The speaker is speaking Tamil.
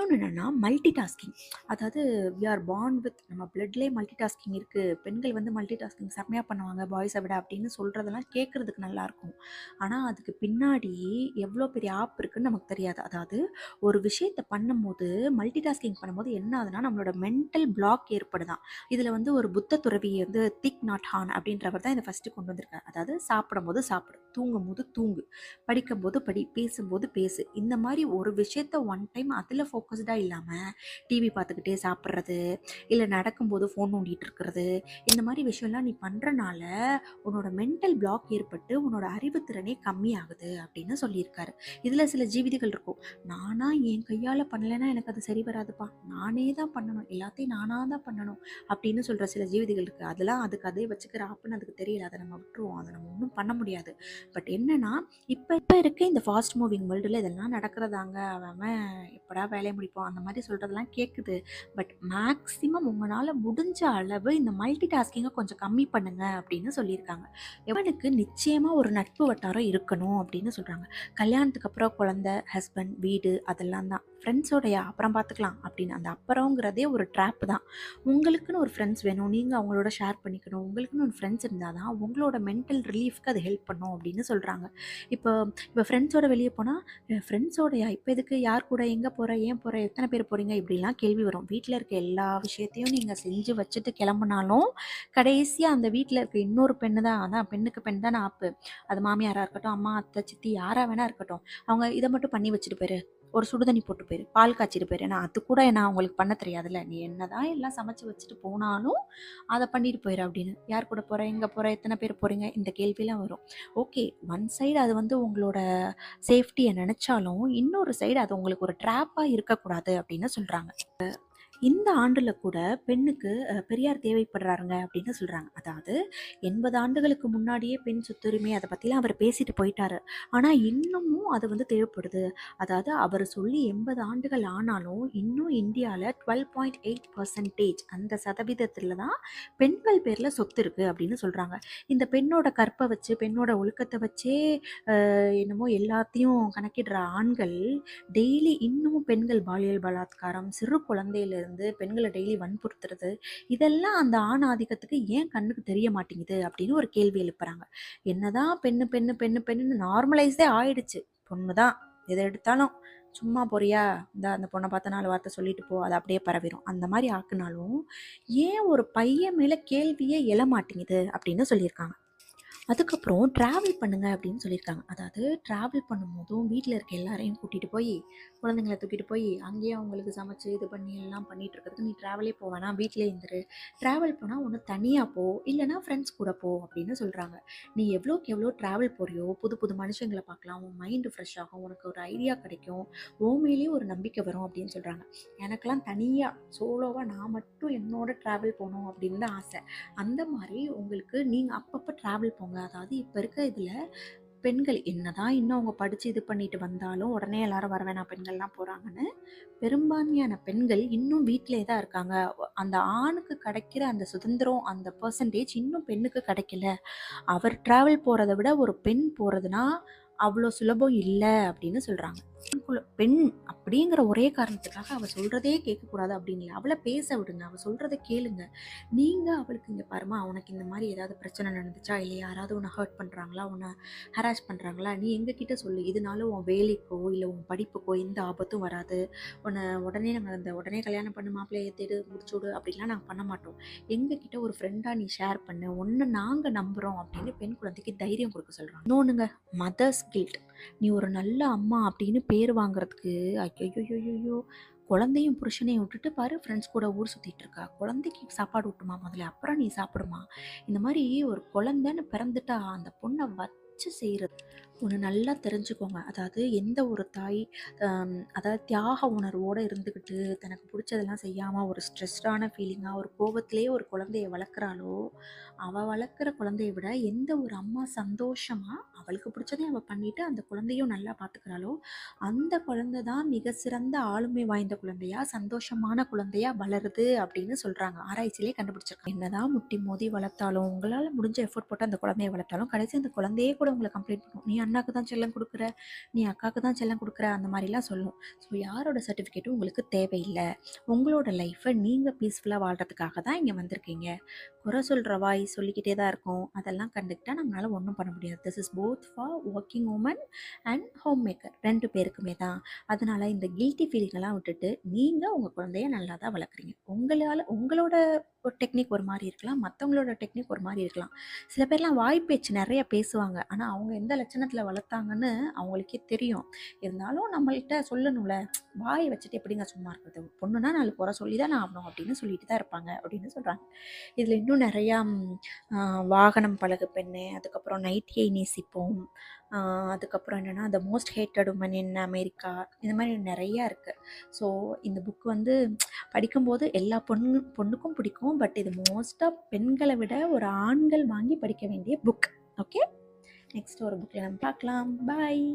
இன்னொன்று என்னென்னா மல்டி டாஸ்கிங். அதாவது வி ஆர் பார்ன் வித் நம்ம பிளட்லேயே மல்டி டாஸ்கிங் இருக்குது. பெண்கள் வந்து மல்டி டாஸ்கிங் செம்மையாக பண்ணுவாங்க பாய்ஸை விட அப்படின்னு சொல்கிறதெல்லாம் கேட்குறதுக்கு நல்லாயிருக்கும். ஆனால் அதுக்கு பின்னாடி எவ்வளோ பெரிய ஆப் இருக்குன்னு நமக்கு தெரியாது. அதாவது ஒரு விஷயத்தை பண்ணும்போது மல்டி டாஸ்கிங் பண்ணும்போது என்ன ஆகுதுன்னா நம்மளோட மென்டல் பிளாக் ஏற்படுதான். இதில் வந்து ஒரு புத்த துறவி வந்து திக் நாட் ஹான் அப்படின்றவர் தான் இதை ஃபஸ்ட்டு கொண்டு வந்திருக்காரு. அதாவது சாப்பிடும்போது சாப்பிடு, தூங்கும்போது தூங்கு, படிக்கும்போது படி, பேசும்போது பேசு. இந்த மாதிரி ஒரு விஷயத்த ஒன் டைம் அதில் ஃபோக்கஸ்டாக இல்லாமல் டிவி பார்த்துக்கிட்டே சாப்பிட்றது, இல்லை நடக்கும்போது ஃபோன் நோண்டிகிட்டு இருக்கிறது, இந்த மாதிரி விஷயம்லாம் நீ பண்ணுறனால உன்னோட மென்டல் பிளாக் ஏற்பட்டு உன்னோட அறிவுத்திறனே கம்மியாகுது அப்படின்னு சொல்லியிருக்காரு. இதில் சில ஜீவிதிகள் இருக்கும். நானா என் கையால் பண்ணலைன்னா எனக்கு அது சரி வராதுப்பா, நானே தான் பண்ணணும், எல்லாத்தையும் நானாக தான் பண்ணணும் அப்படின்னு சொல்கிற சில ஜீவிதிகள் இருக்குது. அதெல்லாம் அதுக்கு அதே வச்சுக்கிற ஆப்புன்னு அதுக்கு தெரியல, அதை நம்ம விட்டுருவோம், அதை நம்ம ஒன்றும் பண்ண முடியாது. பட் என்னன்னா இப்போ இருக்க இந்த ஃபாஸ்ட் மூவிங் வேர்ல்டில் இதெல்லாம் நடக்கிறதாங்க. அவன் எப்படா வேலையை முடிப்போம் அந்த மாதிரி சொல்கிறதெல்லாம் கேட்குது. பட் மேக்ஸிமம் உங்களால் முடிஞ்ச அளவு இந்த மல்டி டாஸ்கிங்கை கொஞ்சம் கம்மி பண்ணுங்க அப்படின்னு சொல்லியிருக்காங்க. எவனுக்கு நிச்சயமாக ஒரு நட்பு வட்டாரம் இருக்கணும் அப்படின்னு சொல்கிறாங்க. கல்யாணத்துக்கு அப்புறம் குழந்தை, ஹஸ்பண்ட், வீடு அதெல்லாம் தான். ஃப்ரெண்ட்ஸோடைய அப்புறம் பார்த்துக்கலாம் அப்படின்னு அந்த அப்புறங்கிறதே ஒரு ட்ராப் தான். உங்களுக்குன்னு ஒரு ஃப்ரெண்ட்ஸ் வேணும், நீங்கள் அவங்களோட ஷேர் பண்ணிக்கணும். உங்களுக்குன்னு ஒரு ஃப்ரெண்ட்ஸ் இருந்தால் தான் உங்களோட மென்டல் ரிலீஃப்க்கு அது ஹெல்ப் பண்ணும் அப்படின்னு சொல்கிறாங்க. இப்போ இப்போ ஃப்ரெண்ட்ஸோட வெளியே போனால் ஃப்ரெண்ட்ஸோடையா, இப்போ எதுக்கு, யார் கூட, எங்கே போகிற, ஏன் போகிற, எத்தனை பேர் போகிறீங்க, இப்படிலாம் கேள்வி வரும். வீட்டில் இருக்க எல்லா விஷயத்தையும் நீங்கள் செஞ்சு வச்சுட்டு கிளம்புனாலும் கடைசியாக அந்த வீட்டில் இருக்க இன்னொரு பெண்ணு தான், அதான் பெண்ணுக்கு பெண் தான் ஆப்பு. அது மாமியாராக இருக்கட்டும், அம்மா, அத்தை, சித்தி, யாராக வேணா இருக்கட்டும், அவங்க இதை மட்டும் பண்ணி வச்சுட்டு போயிரு, ஒரு சுடுதண்ணி போட்டு போயிரு, பால் காய்ச்சிட்டு போயிரு. நான் அது கூட நான் அவங்களுக்கு பண்ண தெரியாதுல்ல, நீ என்னதான் எல்லாம் சமைச்சு வச்சுட்டு போனாலும் அதை பண்ணிட்டு போயிரு அப்படின்னு. யார் கூட போகிற, எங்கே போகிற, எத்தனை பேர் போகிறீங்க, இந்த கேள்வியெல்லாம் வரும். ஓகே, ஒன் சைடு அது வந்து உங்களோட சேஃப்டியை நினச்சாலும் இன்னொரு சைடு அது உங்களுக்கு ஒரு ட்ராப்பாக இருக்கக்கூடாது அப்படின்னு சொல்கிறாங்க. இந்த ஆண்டில் கூட பெண்ணுக்கு பெரியார் தேவைப்படுறாருங்க அப்படின்னு சொல்கிறாங்க. அதாவது 80 ஆண்டுகளுக்கு முன்னாடியே பெண் சொத்துரிமை அதை பற்றிலாம் அவர் பேசிட்டு போயிட்டாரு. ஆனால் இன்னமும் அது வந்து தேவைப்படுது. அதாவது அவர் சொல்லி 80 ஆண்டுகள் ஆனாலும் இன்னும் இந்தியாவில் 12.8% அந்த சதவீதத்தில் தான் பெண்கள் பேரில் சொத்து இருக்குது அப்படின்னு சொல்கிறாங்க. இந்த பெண்ணோட கற்பை வச்சு, பெண்ணோட ஒழுக்கத்தை வச்சே என்னமோ எல்லாத்தையும் கணக்கிடுற ஆண்கள் டெய்லி இன்னமும் பெண்கள் பாலியல் பலாத்காரம், சிறு குழந்தையிலிருந்து பெண்களை டெய்லி வன்புறுத்துறது, இதெல்லாம் அந்த ஆண் ஆதிக்கத்துக்கு ஏன் கண்ணுக்கு தெரிய மாட்டேங்குது அப்படின்னு ஒரு கேள்வி எழுப்புறாங்க. என்னதான் பெண்ணு பெண்ணு பெண்ணு பெண்ணுன்னு நார்மலைஸே ஆயிடுச்சு. பொண்ணு தான் எதை எடுத்தாலும் சும்மா போறியா, இந்த அந்த பொண்ணை பார்த்து 4 வார்த்தை சொல்லிட்டு போ, அது அப்படியே பரவிடும், அந்த மாதிரி ஆக்குனாலும் ஏன் ஒரு பையன் மேலே கேள்வியே எழ மாட்டேங்குது அப்படின்னு சொல்லியிருக்காங்க. அதுக்கப்புறம் ட்ராவல் பண்ணுங்க அப்படின்னு சொல்லியிருக்காங்க. அதாவது ட்ராவல் பண்ணும்போதும் வீட்டில் இருக்க எல்லாரையும் கூட்டிகிட்டு போய், குழந்தைங்களை தூக்கிட்டு போய் அங்கேயே அவங்களுக்கு சமைச்சு இது பண்ணி எல்லாம் பண்ணிட்டு இருக்கிறதுக்கு நீ ட்ராவலே போவேனா, வீட்டிலே இருந்துரு. ட்ராவல் போனால் ஒன்று தனியாக போ, இல்லைனா ஃப்ரெண்ட்ஸ் கூட போ அப்படின்னு சொல்கிறாங்க. நீ எவ்வளோக்கு எவ்வளோ ட்ராவல் போறியோ புது புது மனுஷங்களை பார்க்கலாம், உன் மைண்டு ஃப்ரெஷ் ஆகும், உனக்கு ஒரு ஐடியா கிடைக்கும், உன் மேலேயே ஒரு நம்பிக்கை வரும் அப்படின்னு சொல்கிறாங்க. எனக்கெல்லாம் தனியாக சோலோவாக நான் மட்டும் என்னோட ட்ராவல் போகணும் அப்படின்னு தான் ஆசை. அந்த மாதிரி உங்களுக்கு நீங்கள் அப்பப்போ ட்ராவல் போங்க. அதாவது இப்போ இருக்க இதில் பெண்கள் என்னதான் இன்னும் அவங்க படித்து இது பண்ணிட்டு வந்தாலும் உடனே எல்லாரும் வர வேணாம் பெண்கள்லாம் போகிறாங்கன்னு, பெரும்பான்மையான பெண்கள் இன்னும் வீட்டிலே தான் இருக்காங்க. அந்த ஆணுக்கு கிடைக்கிற அந்த சுதந்திரம், அந்த பர்சன்டேஜ் இன்னும் பெண்ணுக்கு கிடைக்கல. அவர் ட்ராவல் போகிறத விட ஒரு பெண் போகிறதுனா அவ்வளோ சுலபம் இல்லை அப்படின்னு சொல்கிறாங்க. பெண் அப்படிங்கிற ஒரே காரணத்துக்காக அவள் சொல்கிறதே கேட்கக்கூடாது அப்படின்னு இல்லை, அவளை பேச விடுங்க, அவள் சொல்கிறத கேளுங்க. நீங்கள் அவளுக்கு இங்கே பாருமா, உனக்கு இந்த மாதிரி ஏதாவது பிரச்சனை நடந்துச்சா, இல்லை யாராவது உன்னை ஹர்ட் பண்ணுறாங்களா, உன்னை ஹராஸ் பண்ணுறாங்களா, நீ எங்ககிட்ட சொல்லு, இதனால உன் வேலைக்கோ இல்லை உன் படிப்புக்கோ எந்த ஆபத்தும் வராது. உடனே நாங்கள் அந்த உடனே கல்யாணம் பண்ணு, மாப்பிள்ளையை தேடு, முடிச்சுடு அப்படிலாம் நாங்கள் பண்ண மாட்டோம். எங்ககிட்ட ஒரு ஃப்ரெண்டாக நீ ஷேர் பண்ணு, ஒன்று நாங்கள் நம்புகிறோம் அப்படின்னு பெண் குழந்தைக்கு தைரியம் கொடுக்க சொல்கிறாங்க. இன்னொன்றுங்க, மதர்ஸ் கில்ட். நீ ஒரு நல்ல அம்மா அப்படின்னு பேர் வாங்குறதுக்கு ஐயோ குழந்தையும் புருஷனையும் விட்டுட்டு பாரு ஃப்ரெண்ட்ஸ் கூட ஊர் சுற்றிட்டு இருக்கா. குழந்தைக்கு சாப்பாடு விட்டுமா முதல்ல, அப்புறம் நீ சாப்பிடுமா. இந்த மாதிரி ஒரு குழந்தைன்னு பிறந்துட்டா அந்த பொண்ணை வச்சு செய்கிறது ஒன்று நல்லா தெரிஞ்சுக்கோங்க. அதாவது எந்த ஒரு தாய் அதாவது தியாக உணர்வோடு இருந்துக்கிட்டு தனக்கு பிடிச்சதெல்லாம் செய்யாமல் ஒரு ஸ்ட்ரெஸ்டான ஃபீலிங்காக ஒரு கோபத்திலே ஒரு குழந்தைய வளர்க்குறாளோ, அவள் வளர்க்குற குழந்தைய விட எந்த ஒரு அம்மா சந்தோஷமாக அவளுக்கு பிடிச்சதையும் அவள் பண்ணிவிட்டு அந்த குழந்தையும் நல்லா பார்த்துக்கிறாளோ அந்த குழந்தை தான் மிக சிறந்த ஆளுமை வாய்ந்த குழந்தையா, சந்தோஷமான குழந்தையா வளருது அப்படின்னு சொல்கிறாங்க. ஆராய்ச்சியிலே கண்டுபிடிச்சிருக்காங்க. என்னதான் முட்டி மோதி வளர்த்தாலும், உங்களால் முடிஞ்ச எஃபோர்ட் போட்டு அந்த குழந்தைய வளர்த்தாலும் கடைசி அந்த குழந்தையே கூட உங்களை கம்ப்ளைண்ட் பண்ணும், நீ அண்ணாக்கு தான் செல்லம் கொடுக்குற, நீ அக்காவுக்கு தான் செல்லம் கொடுக்குற, அந்த மாதிரிலாம் சொல்லும். ஸோ யாரோட சர்டிஃபிகேட்டும் உங்களுக்கு தேவையில்லை. உங்களோட லைஃப்பை நீங்கள் பீஸ்ஃபுல்லாக வாழ்கிறதுக்காக தான் இங்கே வந்திருக்கீங்க. குறை சொல்கிற வாய் சொல்லிக்கிட்டே தான் இருக்கும். அதெல்லாம் கண்டுக்கிட்டால் நம்மளால் ஒன்றும் பண்ண முடியாது. This is both for working women and home maker, 2 பேருக்குமே தான். அதனால் இந்த கில்ட்டி ஃபீலிங்கெல்லாம் விட்டுட்டு நீங்கள் உங்கள் குழந்தைய நல்லா தான் வளர்க்குறீங்க. உங்களோட ஒரு டெக்னிக் ஒரு மாதிரி இருக்கலாம், மற்றவங்களோட டெக்னிக் ஒரு மாதிரி இருக்கலாம். சில பேர்லாம் வாய்ப்பேச்சு நிறைய பேசுவாங்க, ஆனால் அவங்க எந்த லட்சணத்தில் வளர்த்தாங்கன்னு அவங்களுக்கே தெரியும். இருந்தாலும் நம்மள்கிட்ட சொல்லணும்ல, வாய் வச்சுட்டு எப்படிங்க சும்மா இருக்கிறது, பொண்ணுன்னா 4 குறை சொல்லி தான் நான் ஆகணும் அப்படின்னு சொல்லிட்டு தான் இருப்பாங்க அப்படின்னு சொல்கிறாங்க. இதில் இன்னும் நிறையா வாகனம் பழகு பெண்ணு, அதுக்கப்புறம் நைட்டியை நேசிப்போம், அதுக்கப்புறம் என்னென்னா the most hated woman in America, இந்த மாதிரி நிறையா இருக்குது. ஸோ இந்த புக் வந்து படிக்கும்போது எல்லா பொண்ணுக்கும் பிடிக்கும். பட் இது மோஸ்ட்டாக பெண்களை விட ஒரு ஆண்கள் வாங்கி படிக்க வேண்டிய புக். ஓகே, நெக்ஸ்ட் ஒரு புக்கில் நம்ம பார்க்கலாம். பாய்.